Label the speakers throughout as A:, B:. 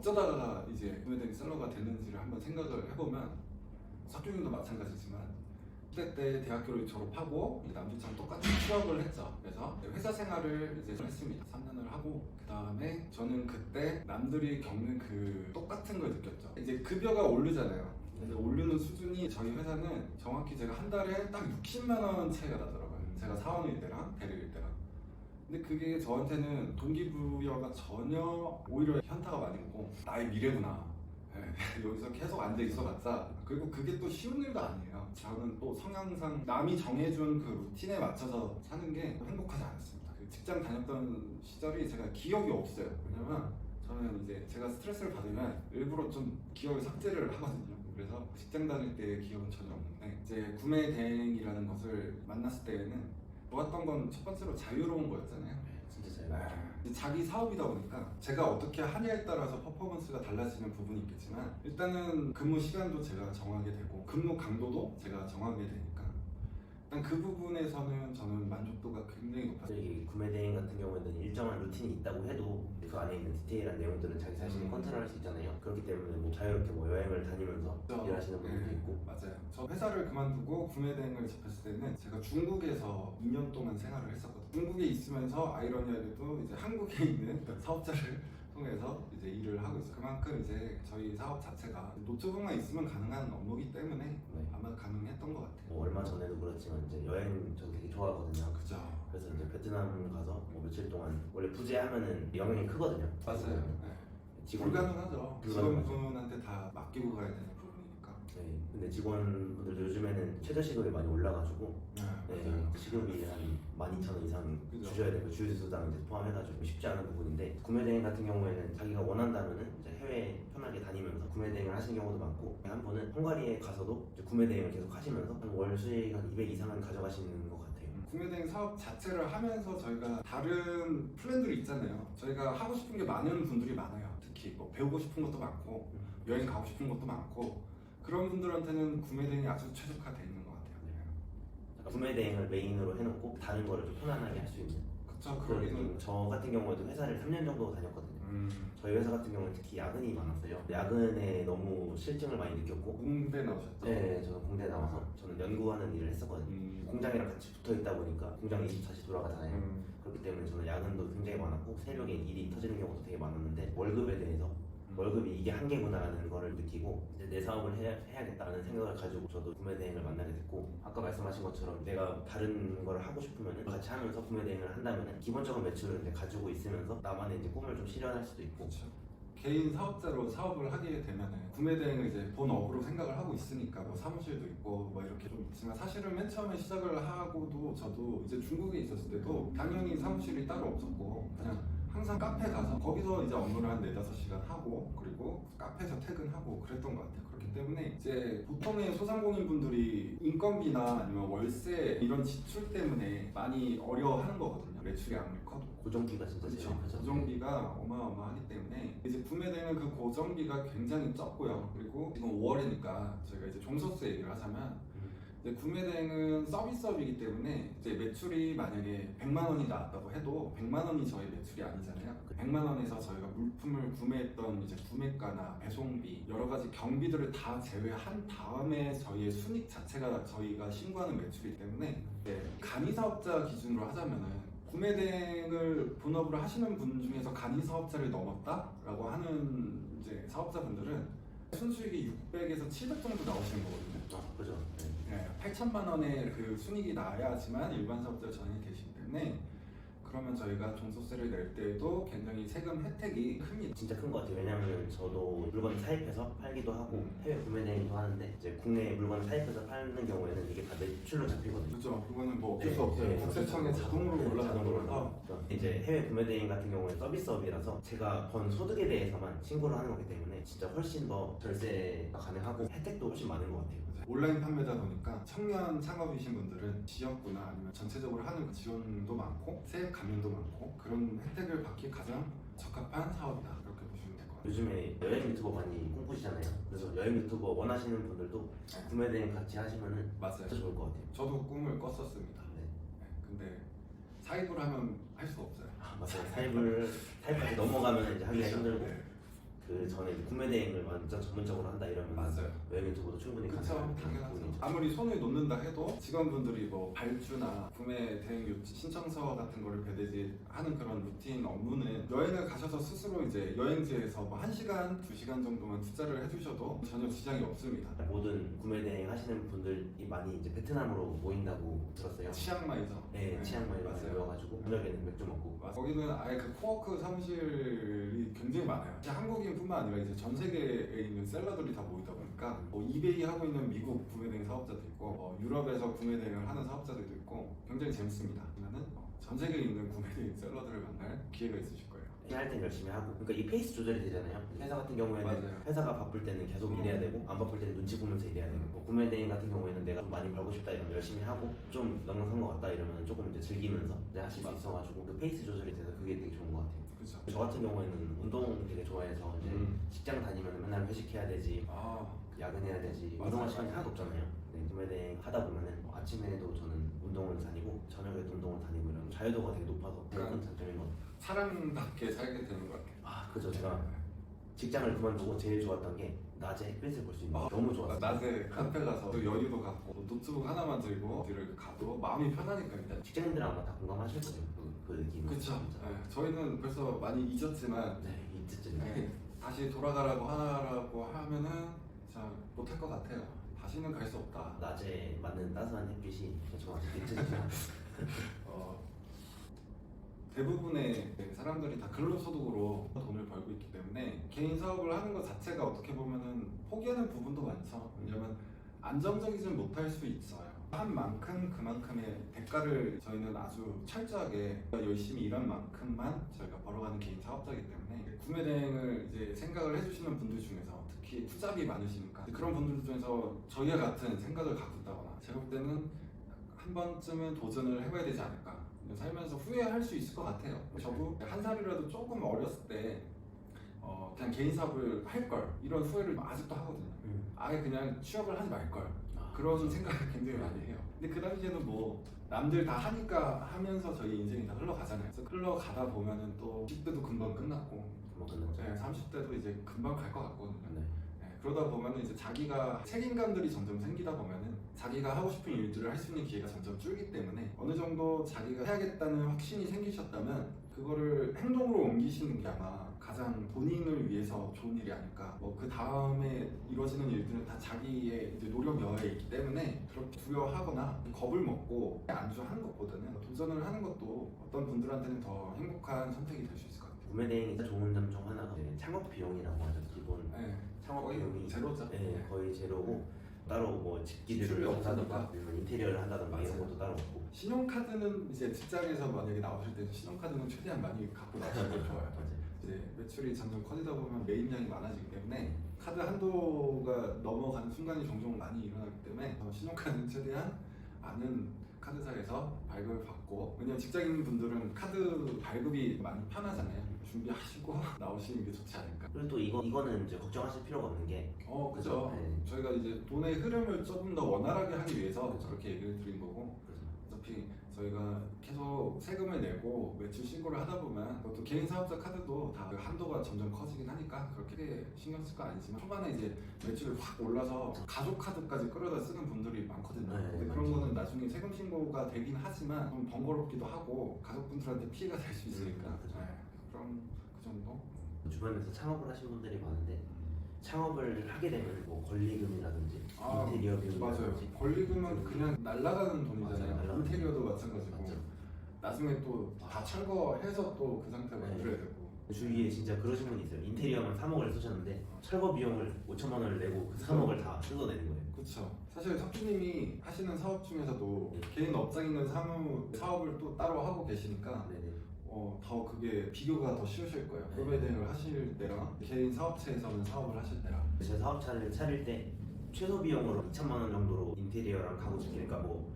A: 어쩌다가 이제 구매대행 셀러가 됐는지를 한번 생각을 해보면 석준님도 마찬가지지만 그때 때 대학교를 졸업하고 남주처럼 똑같이 취업을 했죠. 그래서 회사 생활을 이제 했습니다. 3년을 하고 그 다음에 저는 그때 남들이 겪는 그 똑같은 걸 느꼈죠. 이제 급여가 오르잖아요. 근데 오르는 수준이 저희 회사는 정확히 제가 한 달에 딱 60만 원 차이가 나더라고요. 제가 사원일 때랑 대리일 때랑. 근데 그게 저한테는 동기부여가 전혀 오히려 현타가 많이 오고 나의 미래구나. 여기서 계속 앉아 있어봤자 그리고 그게 또 쉬운 일도 아니에요. 저는 또 성향상 남이 정해준 그 루틴에 맞춰서 사는 게 행복하지 않았습니다. 그 직장 다녔던 시절이 제가 기억이 없어요. 왜냐면 저는 이제 제가 스트레스를 받으면 일부러 좀 기억을 삭제를 하거든요. 그래서 직장 다닐 때 기억은 전혀 없는데 이제 구매 대행이라는 것을 만났을 때에는 좋았던 건 첫 번째로 자유로운 거였잖아요.
B: 진짜 잘.
A: 자기 사업이다 보니까 제가 어떻게 하냐에 따라서 퍼포먼스가 달라지는 부분이 있겠지만 일단은 근무 시간도 제가 정하게 되고 근무 강도도 제가 정하게 되니까 일단 그 부분에서는 저는 만족도가 굉장히 높았어요.
B: 이 구매 대행 같은 경우에는 일정한 루틴이 있다고 해도 그 안에 있는 디테일한 내용들은 자기 자신이 컨트롤할 수 있잖아요. 그렇기 때문에 뭐 자유롭게 뭐 여행을 다니면서 일하시는 분들도 있고.
A: 맞아요. 저 회사를 그만두고 구매 대행을 접했을 때는 제가 중국에서 2년 동안 생활을 했었거든요. 중국에 있으면서 아이러니하게도 이제 한국에 있는 사업자를 통해서 이제 일을 하고 있어요. 그만큼 이제 저희 사업 자체가 노트북만 있으면 가능한 업무이기 때문에 아마 가능했던 것 같아요.
B: 뭐 얼마 전에도 그렇지만 이제 여행 저 되게 좋아하거든요.
A: 그죠.
B: 그래서 이제 베트남 가서 뭐 며칠 동안 원래 부재하면은 영향이 크거든요.
A: 맞아요.
B: 직원
A: 불가능하죠. 직원분한테 다 맡기고 가야 되는 부분이니까.
B: 네. 근데 직원분들도 요즘에는 최저시급이 많이 올라가지고 시급이 한 12,000원 이상
A: 그죠.
B: 주셔야 되고 주유수당 이제 포함해가지고 쉽지 않은 부분인데 구매 대행 같은 경우에는 자기가 원한다면은 이제 해외 편하게 다니면서 구매 대행을 하시는 경우도 많고 한 분은 헝가리에 가서도 이제 구매 대행을 계속 하시면서 한 월 수익 한 200 이상은 가져가시는 것 같아요.
A: 구매대행 사업 자체를 하면서 저희가 다른 플랜들이 있잖아요. 저희가 하고 싶은 게 많은 분들이 많아요. 특히 뭐 배우고 싶은 것도 많고 여행 가고 싶은 것도 많고 그런 분들한테는 구매대행이 아주 최적화되어 있는 것 같아요.
B: 구매 대행을 메인으로 해놓고 다른 거를 좀 편안하게 할 수 있는.
A: 그쵸.
B: 그러기는 저 같은 경우에도 회사를 3년 정도 다녔거든요. 저희 회사 같은 경우는 특히 야근이 많았어요. 야근에 너무 실증을 많이 느꼈고.
A: 공대 나오셨죠?
B: 네, 저는 공대 나와서 저는 연구하는 일을 했었거든요. 공장이랑 같이 붙어 있다 보니까 공장이 24시 돌아가잖아요. 그렇기 때문에 저는 야근도 굉장히 많았고 새벽에 일이 터지는 경우도 되게 많았는데 월급에 대해서 월급이 이게 한계구나라는 거를 느끼고 이제 내 사업을 해야겠다는 생각을 가지고 저도 구매 대행을 만나게 됐고 아까 말씀하신 것처럼 내가 다른 걸 하고 싶으면 같이 하면서 구매 대행을 한다면 기본적인 매출을 이제 가지고 있으면서 나만의 이제 꿈을 좀 실현할 수도 있고.
A: 그렇죠. 개인 사업자로 사업을 하게 되면은 구매 대행을 이제 본업으로 생각을 하고 있으니까 뭐 사무실도 있고 뭐 이렇게 좀 있지만 사실은 맨 처음에 시작을 하고도 저도 이제 중국에 있었을 때도 당연히 사무실이 따로 없었고 그냥 항상 카페 가서 거기서 이제 업무를 한 4-5시간 하고 그리고 카페에서 퇴근하고 그랬던 것 같아요. 그렇기 때문에 이제 보통의 소상공인 분들이 인건비나 아니면 월세 이런 지출 때문에 많이 어려워하는 거거든요. 매출이 아무리 커도.
B: 고정비가 진짜 제일 크죠.
A: 고정비가 어마어마하기 때문에 이제 구매되는 그 고정비가 굉장히 적고요. 그리고 지금 5월이니까 저희가 이제 종소스 얘기를 하자면 이제 구매대행은 서비스업이기 때문에 이제 매출이 만약에 100만 원이 나왔다고 해도 100만 원이 저희 매출이 아니잖아요. 100만 원에서 저희가 물품을 구매했던 이제 구매가나 배송비 여러 가지 경비들을 다 제외한 다음에 저희의 순익 자체가 저희가 신고하는 매출이기 때문에 간이 사업자 기준으로 하자면은 구매대행을 본업으로 하시는 분 중에서 간이 사업자를 넘었다라고 하는 이제 사업자분들은 순수익이 600에서 700 정도 나오시는 거거든요.
B: 그죠.
A: 8천만 원의 그 순익이 나야지만 일반 사업자 전환이 되시기 때문에 그러면 저희가 종소세를 낼 때에도 굉장히 세금 혜택이 큽니다.
B: 진짜 큰 것 같아요. 왜냐면 저도 물건 사입해서 팔기도 하고 해외 구매 대행도 하는데 이제 국내 물건 사입해서 파는 경우에는 이게 다 매출로 잡히거든요.
A: 그렇죠. 그거는 뭐 어쩔 수 없어요. 국세청에 자동으로 올라가는 거라서.
B: 이제 해외 구매 대행 같은 경우는 서비스업이라서 제가 번 소득에 대해서만 신고를 하는 거기 때문에 진짜 훨씬 더 절세가 가능하고 혜택도 훨씬 많은 것 같아요.
A: 온라인 판매다 보니까 청년 창업이신 분들은 지역구나 아니면 전체적으로 하는 지원도 많고 세액 감면도 많고 그런 혜택을 받기 가장 적합한 사업이다 그렇게 보시면 될 것 같아요.
B: 요즘에 여행 유튜버 많이 꿈꾸시잖아요. 그래서 여행 유튜버 원하시는 분들도 구매 대행 같이 하시면은
A: 맞아요.
B: 진짜 좋을 것 같아요.
A: 저도 꿈을 꿨었습니다. 근데 사입을 하면 할 수가 없어요.
B: 맞아요. 사입까지 넘어가면 이제 하기가 힘들고 그 전에 구매 대행을 완전 전문적으로 한다 이러면
A: 맞아요.
B: 여행 유튜브도 충분히
A: 그쵸,
B: 가능한
A: 당연하죠.
B: 부분이죠.
A: 아무리 손을 놓는다 해도 직원분들이 뭐 발주나 구매 대행 신청서 같은 거를 배대지 하는 그런 루틴 업무는 여행을 가셔서 스스로 이제 여행지에서 뭐 1시간, 2시간 정도만 투자를 해주셔도 전혀 지장이 없습니다.
B: 모든 구매 대행 하시는 분들이 많이 이제 베트남으로 모인다고 들었어요.
A: 치앙마이죠.
B: 네, 치앙마이로 많이
A: 맞아요.
B: 모여가지고 저녁에는 맥주 먹고.
A: 거기는 아예 그 코워크 사무실이 굉장히 많아요. 한국인뿐만 아니라 이제 전 세계에 있는 셀러들이 다 모이다 보니까 뭐 이베이 하고 있는 미국 구매대행 사업자도 있고 유럽에서 구매대행을 하는 사업자들도 있고 굉장히 재밌습니다. 그러면은 전 세계에 있는 구매대행 셀러들을 만날 기회가 있으실 거예요.
B: 할 땐 열심히 하고, 그러니까 이 페이스 조절이 되잖아요. 회사 같은 경우에는
A: 맞아요.
B: 회사가 바쁠 때는 계속 일해야 되고 안 바쁠 때는 눈치 보면서 일해야 되고, 뭐 구매 대행 같은 경우에는 내가 좀 많이 벌고 싶다 이러면 열심히 하고, 좀 넉넉한 것 같다 이러면 조금 이제 즐기면서 이제 하실 수 있어가지고 그 페이스 조절이 돼서 그게 되게 좋은 것 같아요.
A: 그렇죠.
B: 저 같은 경우에는 운동 되게 좋아해서 이제 직장 다니면 맨날 회식해야 되지,
A: 아,
B: 야근해야 되지,
A: 맞아요.
B: 운동할 시간이 하나도 없잖아요. 네, 구매 대행 하다 보면은 뭐 아침에도 저는 운동을 다니고 저녁에도 운동을 다니고 이런 자유도가 되게 높아서 되게 큰 장점인 것 같아요.
A: 사람답게 살게 되는 것 같아요.
B: 아, 그죠. 제가 직장을 그만두고 제일 좋았던 게 낮에 햇빛을 볼 수 있는 게 너무 좋았어요.
A: 낮에 카페 가서 또 여유도 갖고 노트북 하나만 들고 어디를 가도 마음이 편하니까요.
B: 직장인들은 아마 다 공감하실 거예요. 그 느낌은.
A: 그렇죠.
B: 진짜.
A: 저희는 벌써 많이 잊었지만
B: 네, 진짜.
A: 다시 돌아가라고 하라고 하면은 진짜 못할 것 같아요. 다시는 갈 수 없다.
B: 낮에 맞는 따스한 햇빛이 정말 잊혀지지만
A: 대부분의 사람들이 다 근로소득으로 돈을 벌고 있기 때문에 개인 사업을 하는 것 자체가 어떻게 보면은 포기하는 부분도 많죠. 왜냐면 안정적이진 못할 수 있어요. 한 만큼 그만큼의 대가를 저희는 아주 철저하게 열심히 일한 만큼만 저희가 벌어가는 개인 사업자이기 때문에 구매 대행을 이제 생각을 해주시는 분들 중에서 특히 투잡이 많으시니까 그런 분들 중에서 저희와 같은 생각을 갖고 있다거나 제가 볼 때는 한 번쯤은 도전을 해봐야 되지 않을까. 살면서 후회할 수 있을 것 같아요. 저도 한 살이라도 조금 어렸을 때 그냥 개인 사업을 할 걸 이런 후회를 아직도 하거든요. 아예 그냥 취업을 하지 말 걸 그런 생각을 굉장히 많이 해요. 근데 그 당시에는 뭐 남들 다 하니까 하면서 저희 인생이 다 흘러가잖아요. 그래서 흘러가다 보면은 또 10대도 금방 끝났고
B: 금방 끝났죠.
A: 30대도 이제 금방 갈 것 같거든요.
B: 네.
A: 그러다 보면은 이제 자기가 책임감들이 점점 생기다 보면은 자기가 하고 싶은 일들을 할 수 있는 기회가 점점 줄기 때문에 어느 정도 자기가 해야겠다는 확신이 생기셨다면 그거를 행동으로 옮기시는 게 아마 가장 본인을 위해서 좋은 일이 아닐까. 뭐 그 다음에 이루어지는 일들은 다 자기의 이제 노력 여하에 있기 때문에 그렇게 두려워하거나 겁을 먹고 안주하는 것보다는 도전을 하는 것도 어떤 분들한테는 더 행복한 선택이 될 수 있을 것 같아요.
B: 구매 대행이 좋은 점 중 하나가 창업 비용이라고 하죠. 기본 창업
A: 거의
B: 비용이
A: 제로죠.
B: 네, 거의 제로고 따로 뭐
A: 지출이
B: 집기들을
A: 없으니까.
B: 한다든가 아니면 인테리어를 한다든가 이런
A: 맞아요.
B: 것도 따로 없고.
A: 신용카드는 이제 직장에서 만약에 나오실 때 신용카드는 최대한 많이 갖고 나오시는 게 좋아요.
B: 맞아요.
A: 이제 매출이 점점 커지다 보면 매입량이 많아지기 때문에 카드 한도가 넘어가는 순간이 종종 많이 일어나기 때문에 신용카드는 최대한 많은 카드사에서 발급을 받고, 왜냐면 직장인 분들은 카드 발급이 많이 편하잖아요. 준비하시고 나오시는 게 좋지 않을까.
B: 그리고 또 이거는 이제 걱정하실 필요가 없는 게
A: 그죠.
B: 네.
A: 저희가 이제 돈의 흐름을 조금 더 원활하게 하기 위해서
B: 그죠.
A: 그렇게 얘기를 드린 거고,
B: 그래서
A: 어차피 저희가 계속 세금을 내고 매출 신고를 하다 보면 그것도 개인 사업자 카드도 다 한도가 점점 커지긴 하니까 그렇게 신경 쓸 거 아니지만 초반에 이제 매출이 확 올라서 가족 카드까지 끌어다 쓰는 분들이 많거든요.
B: 네,
A: 근데 그런
B: 맞죠.
A: 거는 나중에 세금 신고가 되긴 하지만 좀 번거롭기도 하고 가족분들한테 피해가 될 수 있으니까
B: 그죠.
A: 그럼 그 정도?
B: 주변에서 창업을 하신 분들이 많은데 창업을 하게 되면 뭐 권리금이라든지
A: 아,
B: 인테리어
A: 맞아요.
B: 비용이라든지
A: 권리금은 그냥 날아가는 돈이잖아요.
B: 맞아요, 날아가는
A: 인테리어도 마찬가지고
B: 맞죠.
A: 나중에 또 다 철거해서 또 그 상태로
B: 네.
A: 만들어야 되고.
B: 주위에 진짜 그러신 분이 있어요. 인테리어만 3억을 쓰셨는데 철거 비용을 5천만 원을 내고 그 3억을 다 뜯어내는 거예요.
A: 그렇죠. 사실 석주님이 하시는 사업 중에서도
B: 네.
A: 개인 업장 있는 사업을 또 따로 하고 계시니까
B: 네네.
A: 더 그게 비교가 더 쉬우실 거예요.
B: 네.
A: 구매 대행을 하실 때랑 개인 사업체에서는 사업을 하실 때랑.
B: 제 사업차를 차릴 때 최소 비용으로 2천만 원 정도로 인테리어랑 가구 지키니까 뭐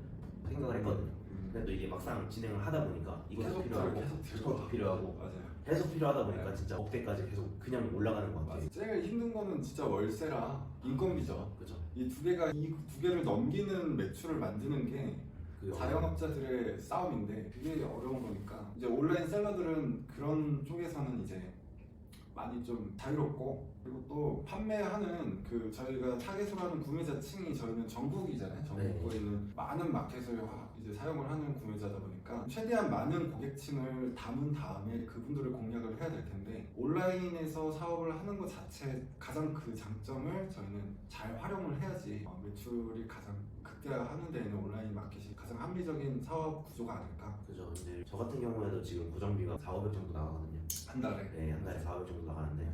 B: 생각을 했거든요. 근데 또 이게 막상 진행을 하다 보니까 이것도
A: 계속
B: 필요하고
A: 계속
B: 저것도 필요하고
A: 맞아요.
B: 계속 필요하다 보니까
A: 네.
B: 진짜 억대까지 계속 그냥 올라가는 것 같아요.
A: 맞아요. 제일 힘든 거는 진짜 월세랑 인건비죠.
B: 그죠?
A: 이 두 개를 넘기는 매출을 만드는 게
B: 그
A: 자영업자들의 싸움인데 그게 어려운 거니까 이제 온라인 셀러들은 그런 쪽에서는 이제 많이 좀 자유롭고 그리고 또 판매하는 그 저희가 타겟으로 하는 구매자층이 저희는 전국이잖아요. 전국에 있는 많은 마켓을 이제 사용을 하는 구매자다 보니까 최대한 많은 고객층을 담은 다음에 그분들을 공략을 해야 될 텐데 온라인에서 사업을 하는 것 자체 가장 그 장점을 저희는 잘 활용을 해야지 매출이 가장 극대화하는 데에는 온라인 마켓이 가장 합리적인 사업 구조가 아닐까.
B: 그죠. 이제 저 같은 경우에도 지금 고정비가 4,500 정도 나가거든요.
A: 한 달에.
B: 네, 한 달에 4,500 정도 나가는데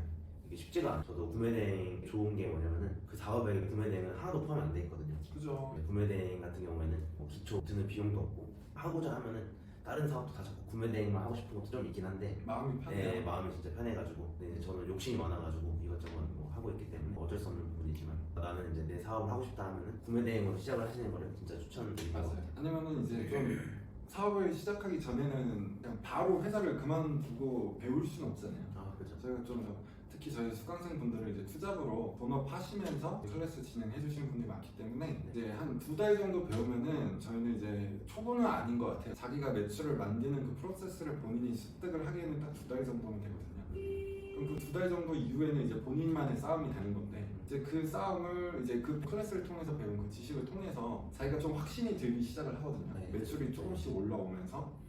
B: 이게 쉽지가 않아요. 저도 구매대행 좋은 게 뭐냐면은 그 4,500에 구매대행은 하나도 포함이 안 돼 있거든요.
A: 그죠.
B: 네, 구매대행 같은 경우에는 뭐 기초 드는 비용도 없고 하고자 하면은 다른 사업도 다 잡고 구매대행만 하고 싶은 것도 좀 있긴 한데
A: 마음이 편해요.
B: 네, 마음이 진짜 편해가지고 근데 이제 저는 욕심이 많아가지고 이것저것 뭐 하고 있기 때문에 어쩔 수 없는 부분이지만 나는 이제 내 사업을 하고 싶다 하면은 구매대행으로 시작을 하시는 거를 진짜 추천드립니다.
A: 맞아요. 아니면은 이제 좀 사업을 시작하기 전에는 그냥 바로 회사를 그만두고 배울 수는 없잖아요.
B: 아 그죠.
A: 저희가 좀 특히 저희 수강생 분들을 이제 투잡으로 본업하시면서 클래스 진행해 주시는 분들이 많기 때문에 이제 한 2달 정도 배우면은 저희는 이제 초보는 아닌 것 같아요. 자기가 매출을 만드는 그 프로세스를 본인이 습득을 하기에는 딱 2달 정도면 되거든요. 그럼 그 2달 정도 이후에는 이제 본인만의 싸움이 되는 건데 이제 그 싸움을 이제 그 클래스를 통해서 배운 그 지식을 통해서 자기가 좀 확신이 들기 시작을 하거든요.
B: 네.
A: 매출이 조금씩 올라오면서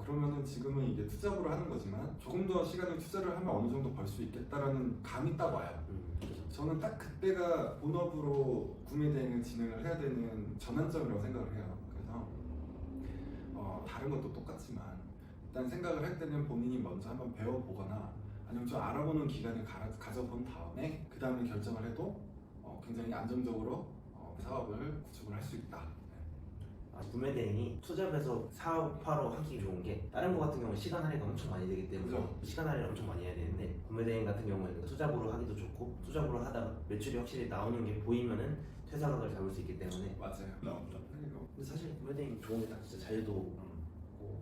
A: 그러면은 지금은 이게 투잡으로 하는 거지만 조금 더 시간을 투자를 하면 어느 정도 벌 수 있겠다라는 감이 딱 와요.
B: 그죠.
A: 저는 딱 그때가 본업으로 구매 대행을 진행을 해야 되는 전환점이라고 생각을 해요. 그래서 다른 것도 똑같지만 일단 생각을 할 때는 본인이 먼저 한번 배워보거나 아니면 좀 알아보는 기간을 가져본 다음에 그 다음에 결정을 해도 굉장히 안정적으로 사업을 구축을 할 수 있다.
B: 구매대행이 투잡에서 사업하러 하기 좋은 게 다른 거 같은 경우는 시간 할애가 엄청 많이 되기 때문에
A: 그죠.
B: 시간 할애를 엄청 많이 해야 되는데 구매대행 같은 경우에는 투잡으로 하기도 좋고 투잡으로 하다가 매출이 확실히 나오는 게 보이면은 퇴사각을 잡을 수 있기 때문에
A: 맞아요.
B: 근데 사실 구매대행 좋은 게 다 진짜 자유도 있고